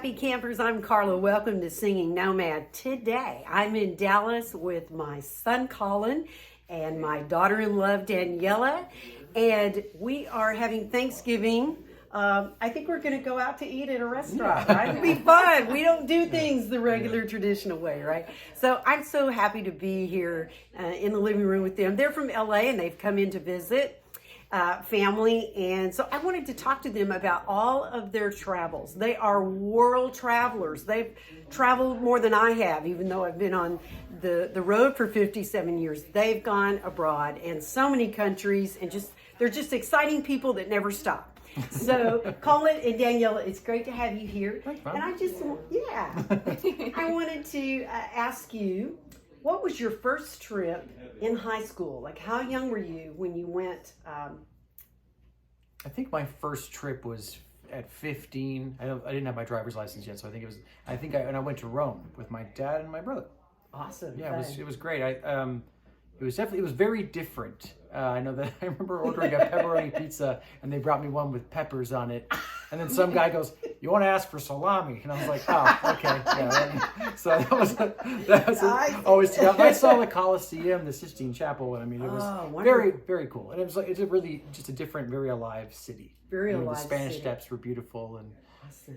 happy campers. I'm Carla. Welcome to Singing Nomad. Today, I'm in Dallas with my son Collin and my daughter-in-law Daniella, and we are having Thanksgiving. I think we're going to go out to eat at a restaurant, right? It'll be fun. We don't do things the regular traditional way, right? So I'm so happy to be here in the living room with them. They're from LA and they've come in to visit family, and so I wanted to talk to them about all of their travels. They are world travelers. They've traveled more than I have, even though I've been on the road for 57 years. They've gone abroad in so many countries, and they're just exciting people that never stop. So, Collin and Daniella, it's great to have you here. And I wanted to ask you, what was your first trip in high school? Like, how young were you when you went? I think my first trip was at 15. I didn't have my driver's license yet, so I went to Rome with my dad and my brother. Awesome. Yeah, it was great. It was very different. I know that I remember ordering a pepperoni pizza, and they brought me one with peppers on it. And then some guy goes, "You want to ask for salami?" And I was like, "Oh, okay." Yeah. So that was always. I saw the Colosseum, the Sistine Chapel, and I mean, it was very, very cool. And it's a really just a different, very alive city. Very alive. The Spanish city. Steps were beautiful, and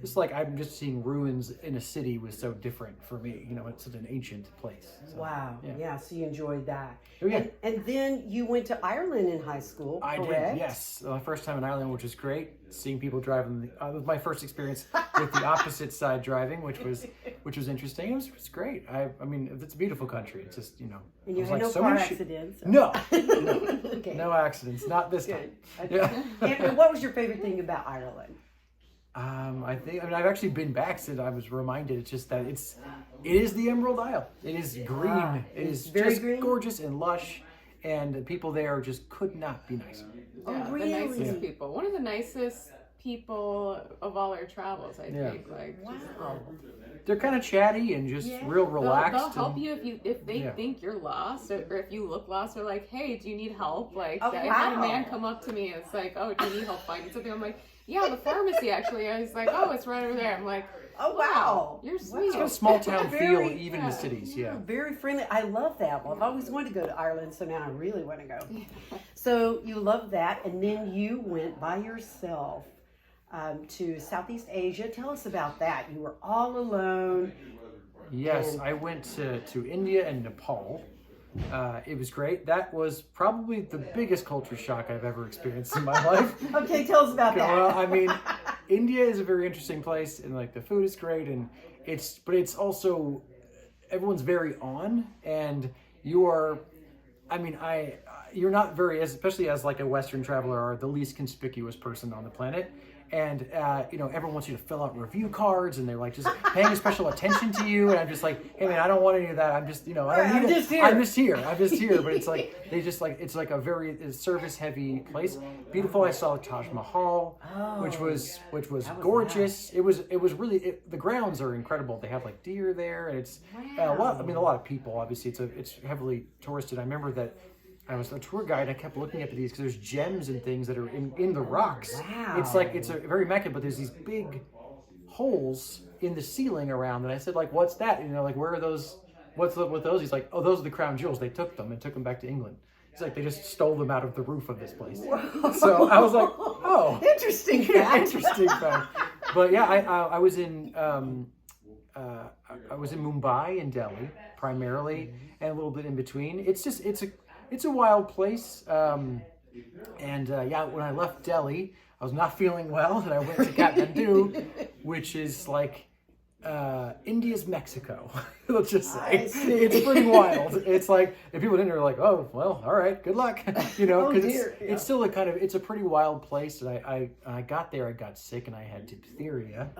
just like I'm just seeing ruins in a city was so different for me. It's such an ancient place. So, wow. Yeah. So you enjoyed that. Oh, yeah. And then you went to Ireland in high school. I correct? did. Yes, my first time in Ireland, which was great. Seeing people driving. It was my first experience with the opposite side driving, which was interesting. It was great. I mean, it's a beautiful country. It's just And you had like no car accidents. Or... No. Okay. No accidents. Not this time. Okay. Yeah. And what was your favorite thing about Ireland? I've actually been back since I was reminded. It's just that it is the Emerald Isle. It is green. It is very just green? gorgeous and lush, and the people there just could not be nicer. Yeah, really? the nicest people. One of the nicest people of all our travels, I think. Like, wow. They're kind of chatty and just real relaxed. They'll help you if they think you're lost, or if you look lost. They're like, "Hey, do you need help?" Like, I had a man come up to me and it's like, "Oh, do you need help finding something?" I'm like, "Yeah, the pharmacy actually." And he's like, "Oh, it's right over there." I'm like, "Oh, wow, you're sweet." It's got a small town feel, even in the cities. Yeah, very friendly. I love that. Well, I've always wanted to go to Ireland, so now I really want to go. So you love that, and then you went by yourself to Southeast Asia. Tell us about that. You were all alone. Yes, I went to India and Nepal. It was great. That was probably the biggest culture shock I've ever experienced in my life. Okay, tell us about that. Well, I mean, India is a very interesting place, and like the food is great, but it's also everyone's very on, and you're not very, especially as like a Western traveler, are the least conspicuous person on the planet. And everyone wants you to fill out review cards, and they're like just paying special attention to you. And I'm just like, hey man, I don't want any of that. I'm just, I'm just here. But it's like it's like a very service heavy place. Beautiful. I saw Taj Mahal, which was gorgeous. Nice. It was really the grounds are incredible. They have like deer there, and it's a lot of people. Obviously, it's heavily touristed. I remember that. I was a tour guide. I kept looking at these because there's gems and things that are in the rocks. Wow. It's a very immaculate, but there's these big holes in the ceiling around. And I said, like, what's that? Like, where are those? What's with those? He's like, oh, those are the crown jewels. They took them and took them back to England. He's like, they just stole them out of the roof of this place. Whoa. So I was like, oh, interesting fact. Interesting fact. But yeah, I was in Mumbai and Delhi primarily, and a little bit in between. It's a wild place, when I left Delhi, I was not feeling well, and I went to Kathmandu, which is like India's Mexico. Let's just say it's pretty wild. It's like if people in there are like, oh well, all right, good luck, because it's still it's a pretty wild place. And I got there, I got sick, and I had diphtheria,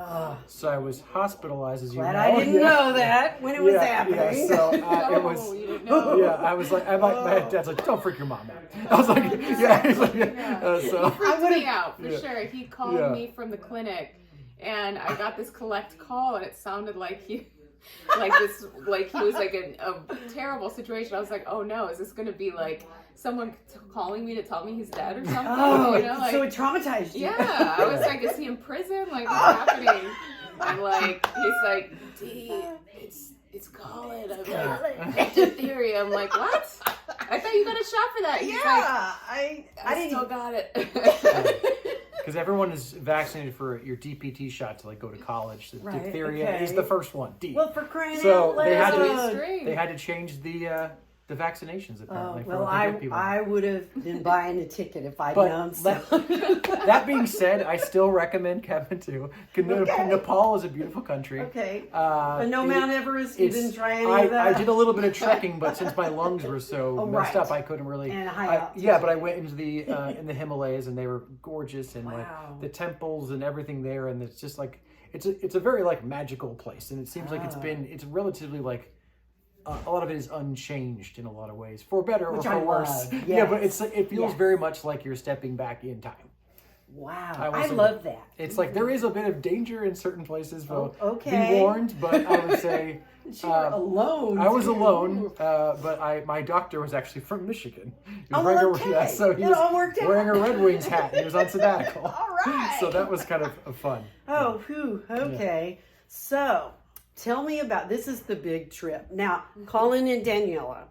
so I was hospitalized. As Glad I didn't know that when it was happening. Yeah, so it was. You didn't know. Yeah, I was like, my dad's like, don't freak your mom out. I was like, so he freaked me out for sure. He called me from the clinic. And I got this collect call, and it sounded like he was like in a terrible situation. I was like, oh no, is this going to be like someone calling me to tell me he's dead or something? Oh, so it traumatized you. Yeah, I was like, is he in prison? Like, what's happening? I'm like, he's like, Dee, it's Collin. I'm like, diphtheria. I'm like, what? I thought you got a shot for that. He's like, I didn't still got it. Because everyone is vaccinated for your DPT shot to like go to college. The Right, diphtheria okay. is the first one. D. Well, for crying So out they had loud. they had to change the vaccinations apparently. Oh, well, for what they give people. I would have been buying a ticket if I'd But known. So. that being said, I still recommend Kevin too. Okay. Nepal is a beautiful country. Okay. But no Mount Everest. You didn't try any of that. I did a little bit of trekking, but since my lungs were so messed right. up, I couldn't really. And high altitude. Yeah, but I went into the in the Himalayas, and they were gorgeous, and Wow. like the temples and everything there, and it's just like it's a very like magical place, and it seems like it's relatively like. A lot of it is unchanged in a lot of ways, for better or Which for I worse. love. Yeah, but Yes. it feels Yes. very much like you're stepping back in time. Wow. I I wasn't- love that. It's like there is a bit of danger in certain places. So okay. be warned, but I would say You were alone. I was too. alone. But my doctor was actually from Michigan. He was Oh, wearing okay. so he It was all worked out. wearing a Red Wings hat. He was on sabbatical. All right. So that was kind of fun. Oh, whew. Okay. So, tell me about this. Is the big trip now? Collin and Daniella,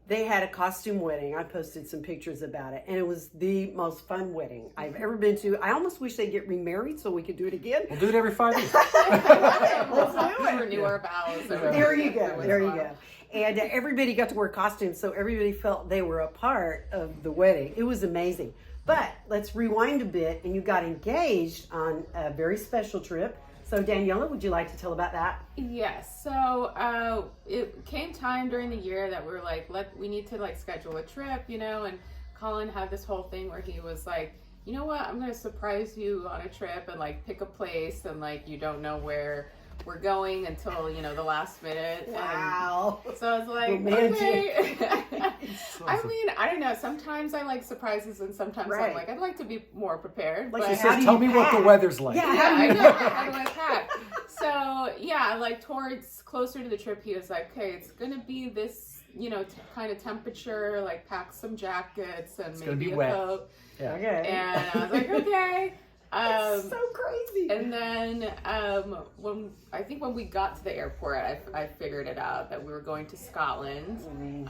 they had a costume wedding. I posted some pictures about it, and it was the most fun wedding I've ever been to. I almost wish they'd get remarried so we could do it again. We'll do it every 5 years. Let's do it. Renew our vows. There you go. It was There you fun. go. And everybody got to wear costumes, so everybody felt they were a part of the wedding. It was amazing. But let's rewind a bit, and you got engaged on a very special trip. So Daniella, would you like to tell about that? Yes. So it came time during the year that we were like, we need to like schedule a trip, you know. And Collin had this whole thing where he was like, you know what, I'm gonna surprise you on a trip and like pick a place, and like you don't know where we're going until the last minute. Wow. And so I was like, Romantic. okay. I awesome. mean, I don't know. Sometimes I like surprises, and sometimes Right. I'm like, I'd like to be more prepared. Like but you He How says, do tell you me what the pack? weather's like. Yeah. yeah, How do I you know. pack? How do I pack? So yeah, like towards closer to the trip, he was like, "Okay, it's gonna be this, kind of temperature. Like, pack some jackets and gonna maybe be a wet." coat." Yeah. Okay. And I was like, "Okay." It's so crazy. And then when we got to the airport, I figured it out that we were going to Scotland.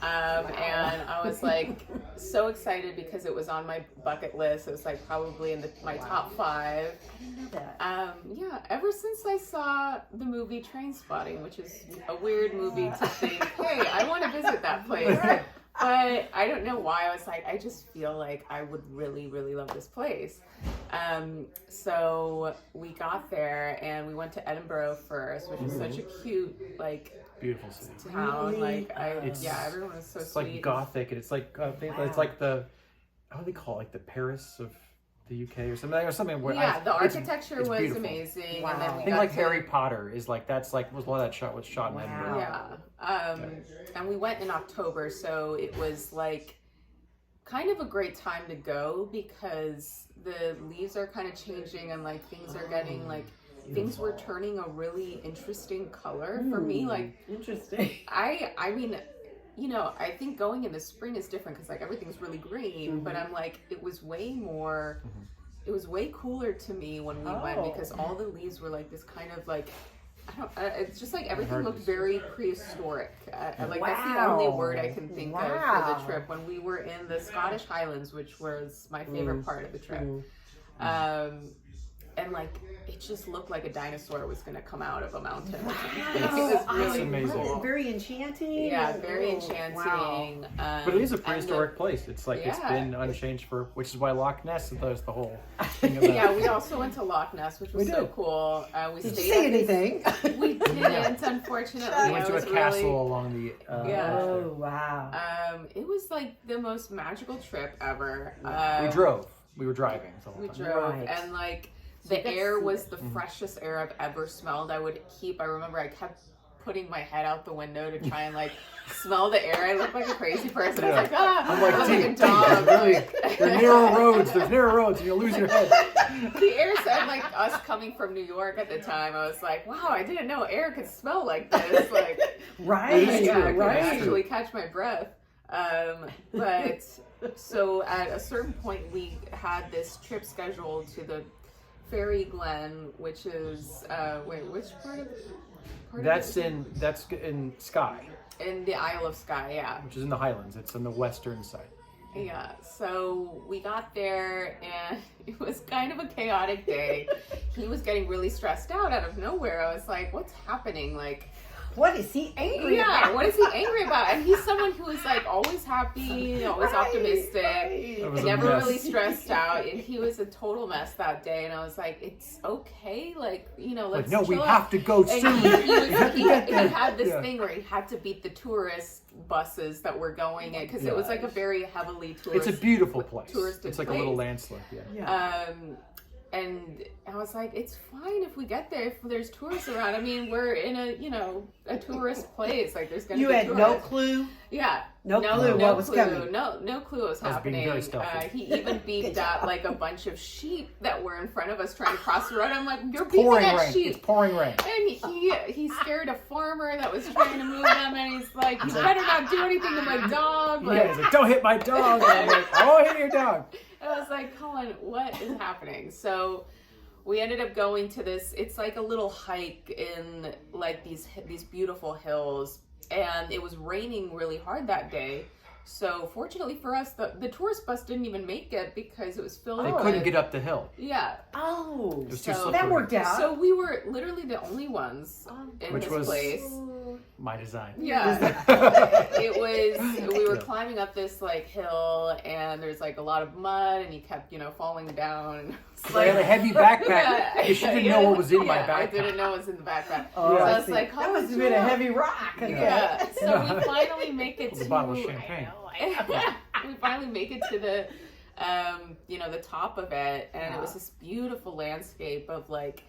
And I was like so excited because it was on my bucket list. It was like probably in my top 5. I didn't know that. Yeah, ever since I saw the movie Trainspotting, which is a weird movie to think, hey, I want to visit that place. But I don't know why. I was like, I just feel like I would really, really love this place. So we got there and we went to Edinburgh first, which is such a cute, like, Beautiful city. town. Like, It's- everyone was so It's sweet. like gothic, and it's like it's like the how do they call it? Like the Paris of the UK or something. Where Yeah, the it's architecture it's was beautiful. amazing. Wow. And then we I think got like to- Harry Potter is like was a lot of that shot was shot in Wow. Edinburgh. Yeah. And we went in October, so it was like kind of a great time to go because the leaves are kind of changing and like things are getting like things were turning a really interesting color for me. Like Interesting. I mean, I think going in the spring is different because like everything's really green, but I'm like it was way more. It was way cooler to me when we went because all the leaves were like this kind of like. It's just like everything looked very prehistoric. Like that's the only word I can think of for the trip. When we were in the Scottish Highlands, which was my favorite part of the trip, and like it just looked like a dinosaur was going to come out of a mountain. It was really amazing. cool. Very enchanting. Yeah, very Oh, enchanting. wow. But it is a and prehistoric place. It's like it's Yeah. been unchanged which is why Loch Ness does the whole thing of that. Yeah, we also went to Loch Ness, which was We so did. cool. We Did you stayed see at this- anything? We didn't, unfortunately. We went to a It was castle really- along the Yeah. Oh wow. It was like the most magical trip ever. we drove. We were driving. The whole We time. drove, Right. and like So you the got to air see was it. the freshest air I've ever smelled. I remember I kept putting my head out the window to try and like smell the air. I looked like a crazy person. I was like, I'm like, I was "Dee, like a dog. there's narrow roads. There's narrow roads, and you'll lose your head. The air said, like us coming from New York at the time, I was like, wow, I didn't know air could smell like this. Like, Right. It is yeah, true. I could Right. actually catch my breath. But so at a certain point, we had this trip scheduled to the Fairy Glen, which is which part of That's in Skye, in the Isle of Skye, yeah. which is in the Highlands. It's on the western side. Yeah, so we got there and it was kind of a chaotic day. He was getting really stressed out of nowhere. I was like, what's happening? Like, what is he angry about? what is he angry about? And he's someone who is like always happy, always optimistic, never really stressed out. And he was a total mess that day. And I was like, it's okay. Like, let's no, we chill have out. to go And soon. he had this thing where he had to beat the tourist buses that were going in because it was like a very heavily tourist. It's a beautiful place. Touristed It's like a little landslip. And I was like, it's fine if we get there, if there's tourists around. I mean, we're in a tourist place. Like, there's going to be tourists. You had no clue? Yeah. No clue what was coming. No clue what was happening. Being very stealthy. He even beeped at like a bunch of sheep that were in front of us trying to cross the road. I'm like, you're beeping at sheep. It's pouring rain. And he scared a farmer that was trying to move them, and he's like, you better not do anything to my dog. Like, he's like, don't hit my dog. And I'm like, I won't hit your dog. I was like, Collin, what is happening? So we ended up going to this, it's like a little hike in like these beautiful hills, and it was raining really hard that day. So fortunately for us, the tourist bus didn't even make it because it was filled. They couldn't get up the hill. Yeah. Oh, it was too so slippery. That worked out. So we were literally the only ones in Which this was place. My design. Yeah. We were climbing up this like hill, and there's like a lot of mud, and he kept, falling down. I had a heavy backpack. Because she didn't know what was in my backpack. I didn't know what was in the backpack. Oh, so I was like, that must have been a heavy rock. Yeah. So we finally make it to a bottle of champagne. we finally make it to the the top of it, and it was this beautiful landscape of like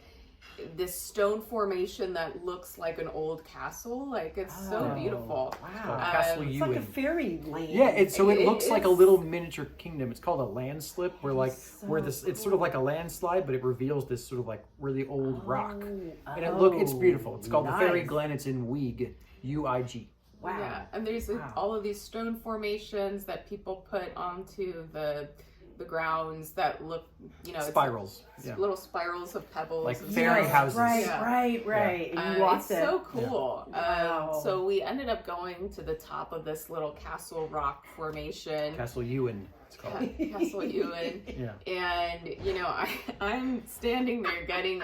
this stone formation that looks like an old castle. Like, it's so beautiful. Wow. Castle It's Ewan. like a fairy land. Yeah, it looks like a little miniature kingdom. It's called a landslip, where it's sort of like a landslide, but it reveals this sort of like really old rock. And it's beautiful. It's called the Fairy Glen. It's in Uig, U-I-G. Wow. Yeah, and there's all of these stone formations that people put onto the grounds that look, spirals. Little spirals of pebbles. Like fairy houses. Right. Yeah. And you walked it's so cool. Wow. So we ended up going to the top of this little castle rock formation. Castle Ewan, it's called. Castle Ewan. Yeah. And, I'm standing there getting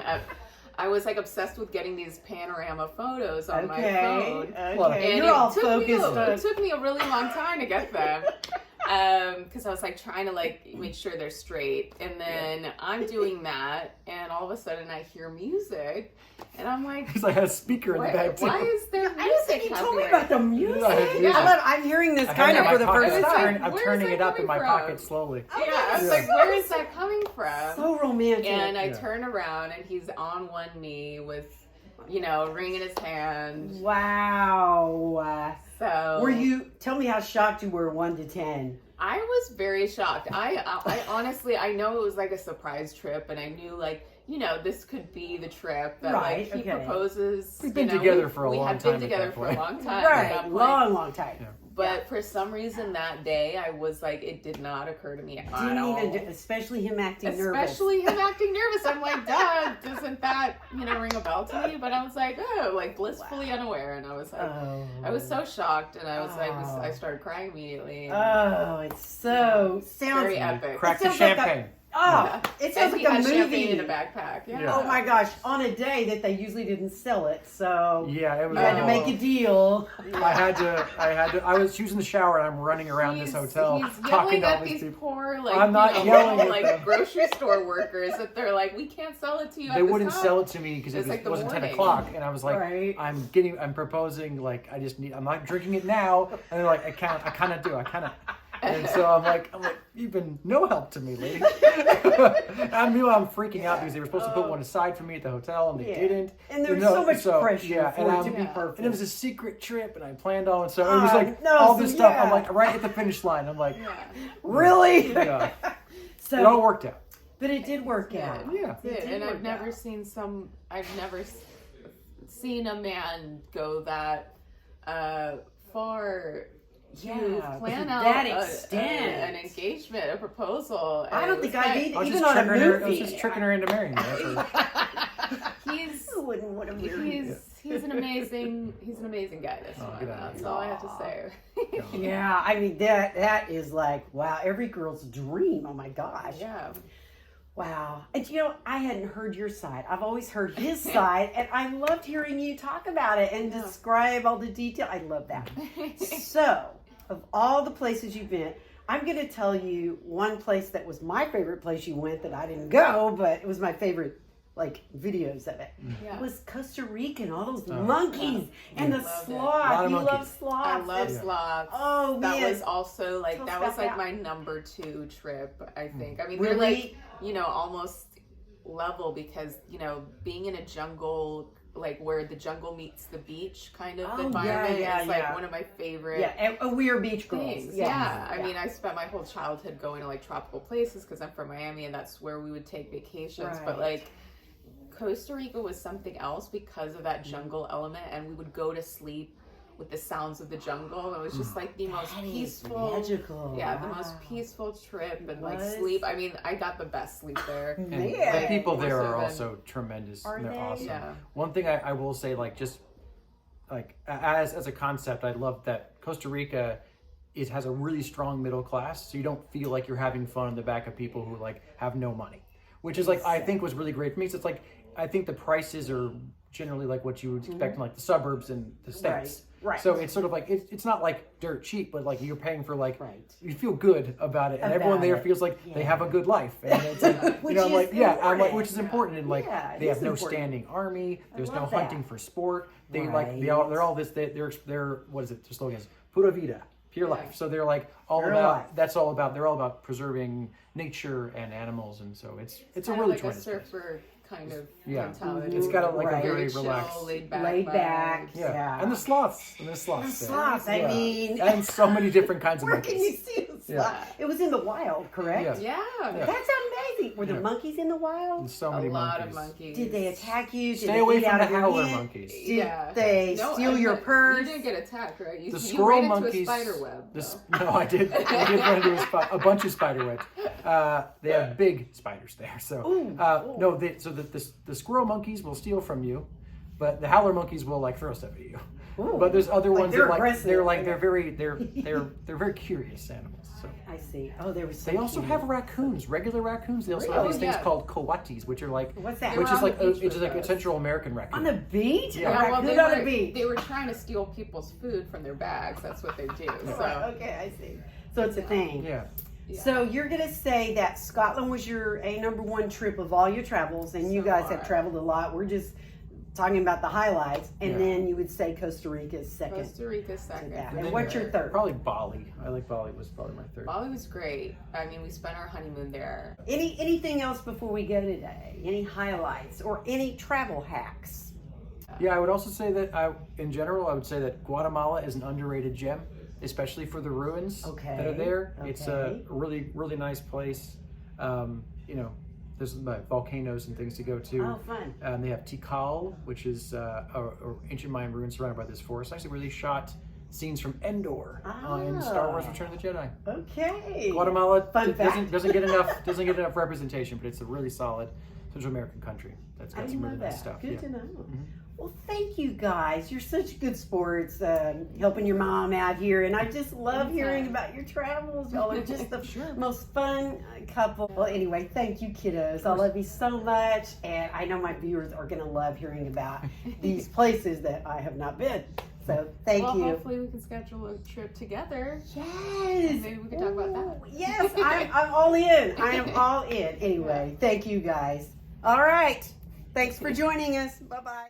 I was like obsessed with getting these panorama photos on my phone. Okay. And You're all it took me a really long time to get them. Because I was like trying to like make sure they're straight, and then I'm doing that, and all of a sudden I hear music, and I'm like, because I had a speaker in the back too. Why is there music? I don't think you told me about the music. I'm hearing this kind of for the first time. I'm turning it up in my pocket slowly. Yeah, I was like, where is that coming from? So romantic. And I turn around, and he's on one knee with, ring in his hand. Wow. So tell me how shocked you were, 1 to 10. I was very shocked. I honestly, I know it was like a surprise trip, and I knew like, this could be the trip that like he proposes. We've been together for a long time. We had been together for a long time. Right, long time. Yeah. But for some reason that day, I was like, it did not occur to me at all. Especially him acting nervous. I'm like, Dad, doesn't that, ring a bell to me? But I was like, like blissfully unaware. And I was like, I was so shocked. And I was like, I started crying immediately. It's so, sounds very epic. Crack the champagne. It sounds like a movie. Champagne in a backpack. Yeah. Oh my gosh! On a day that they usually didn't sell it, so it was. You had to make a deal. I had to. I was using the shower and I'm running around this hotel talking to all these people. Poor, like, I'm not yelling at like them. grocery store workers that they're like, we can't sell it to you. They wouldn't sell it to me because it like wasn't 10 o'clock, and I was like, I'm proposing, like, I'm not drinking it now, and they're like, I kind of do. And so I'm like, you've been no help to me, lady. I knew I'm freaking out because they were supposed to put one aside for me at the hotel, and they didn't. And there's so much pressure for it to be perfect. And it was a secret trip, and I planned on it. So it was like all this stuff. I'm like, right at the finish line. I'm like, really? Yeah. So it all worked out. But it did work out. Yeah. And I've never seen a man go that far, Yeah, plan to out that an extent. engagement, a proposal. I don't think I I was even just on a tricking her. I was movie. just tricking her into marrying me. That's what- He's I wouldn't want to marry. he's an amazing guy. This one. get out of That's here. all I have to say. Yeah, I mean that is like, wow, every girl's dream. Oh my gosh. Yeah. Wow. And I hadn't heard your side. I've always heard his side, and I loved hearing you talk about it and describe all the detail. I love that. So, of all the places you've been, I'm going to tell you one place that was my favorite place you went that I didn't go, but it was my favorite, like, videos of it. Yeah. It was Costa Rica and all those monkeys and the Loved it. sloth. You love monkeys. sloths. I love And- sloths. Oh, that man. was also like Tell us that was about like that. my number 2 trip. I think. I mean, Really? they're like almost level because being in a jungle, like where the jungle meets the beach kind of environment is like one of my favorite. Yeah, and we are beach girls. things. Yeah. I mean, I spent my whole childhood going to like tropical places because I'm from Miami and that's where we would take vacations. But Right. like Costa Rica was something else because of that jungle element, and we would go to sleep with the sounds of the jungle. It was just like the most That is peaceful, magical. yeah, the Wow. most peaceful trip and like Was? sleep. I mean, I got the best sleep there. And Man. the people there More so are than- also tremendous. Are and they're they? awesome. Yeah. One thing I will say, like, just like as a concept, I love that Costa Rica has a really strong middle class, so you don't feel like you're having fun in the back of people who like have no money, which is like I think was really great for me. So it's like I think the prices are generally like what you would expect in like the suburbs and the states. Right. So it's sort of like it's not like dirt cheap, but like you're paying for like Right. you feel good about it, and About everyone there it. feels like they Yeah. have a good life, and it's like Which I'm is like I'm like important. which is important, and like Yeah, it they have is no important. standing army. There's no love that. hunting for sport. They like Right. they're all this. They're what is it? Their slogan is pura vida, pure life. So they're like all Pure about. life. That's all about. They're all about preserving nature and animals, and so it's a Kind of really like a tremendous place. surfer kind of Yeah. mentality. It's got a like Right. a very very chill, relaxed. laid back. Laid back. vibes. Yeah. And the sloths. And the The sloths. there. sloths, I Yeah. mean. And so many different kinds of Where can you monkeys. see the sloth? Yeah. It was in the wild, correct? Yeah. Yeah. That's amazing. Were there Yeah. monkeys in the wild? And so A many lot monkeys. of monkeys. Did they attack you? Did Stay they away eat from out the of your howler hand? monkeys. Did Yeah. they No, steal your purse? You didn't get attacked, right? You, The you squirrel ran into monkeys. a spider web. No, I did. I did run into a bunch of spider webs. They have big spiders there. So Ooh. no, the squirrel monkeys will steal from you, but the howler monkeys will like throw stuff at you. Ooh. But there's other Like, ones they're that like aggressive. they're very curious animals. So I see. Oh, there was. they also have raccoons, regular raccoons. They also have these Really? things Yeah. called coatis, which are like What's that? They which were is on like the beach it's with like a us. Central American raccoon. On the beach? Yeah. A Yeah, well, raccoon they on were, the beach. they were trying to steal people's food from their bags. That's what they do. So, Okay, I see. So it's a thing. Yeah. yeah. So you're gonna say that Scotland was your #1 trip of all your travels, and you So guys have far. traveled a lot. We're just talking about the highlights, and Yeah. then you would say Costa Rica is second. Costa Rica second. that. for And sure. what's your third? Probably Bali. I like Bali was probably my third. Bali was great. I mean, we spent our honeymoon there. Anything else before we go today? Any highlights or any travel hacks? Yeah, I would also say that in general, I would say that Guatemala is an underrated gem, especially for the ruins that are there. It's a Okay. really, really nice place. There's volcanoes and things to go to. Oh, fun. They have Tikal, which is a ancient Mayan ruin surrounded by this forest. Actually, where they shot scenes from Endor in Star Wars: Return of the Jedi. Okay. Guatemala Fun fact. doesn't get enough representation, but it's a really solid Central American country that's I got didn't some know really that. nice stuff. Good Yeah. to know. Well, thank you guys. You're such good sports, helping your mom out here, and I just love hearing about your travels. Y'all are just the most fun couple. Well, anyway, thank you, kiddos. I love you so much, and I know my viewers are going to love hearing about these places that I have not been. So thank Well, you. hopefully we can schedule a trip together. Yes. Maybe we can talk about that. Ooh, yes, I'm all in. I am all in. Anyway, thank you guys. All right. Thanks for joining us. Bye-bye.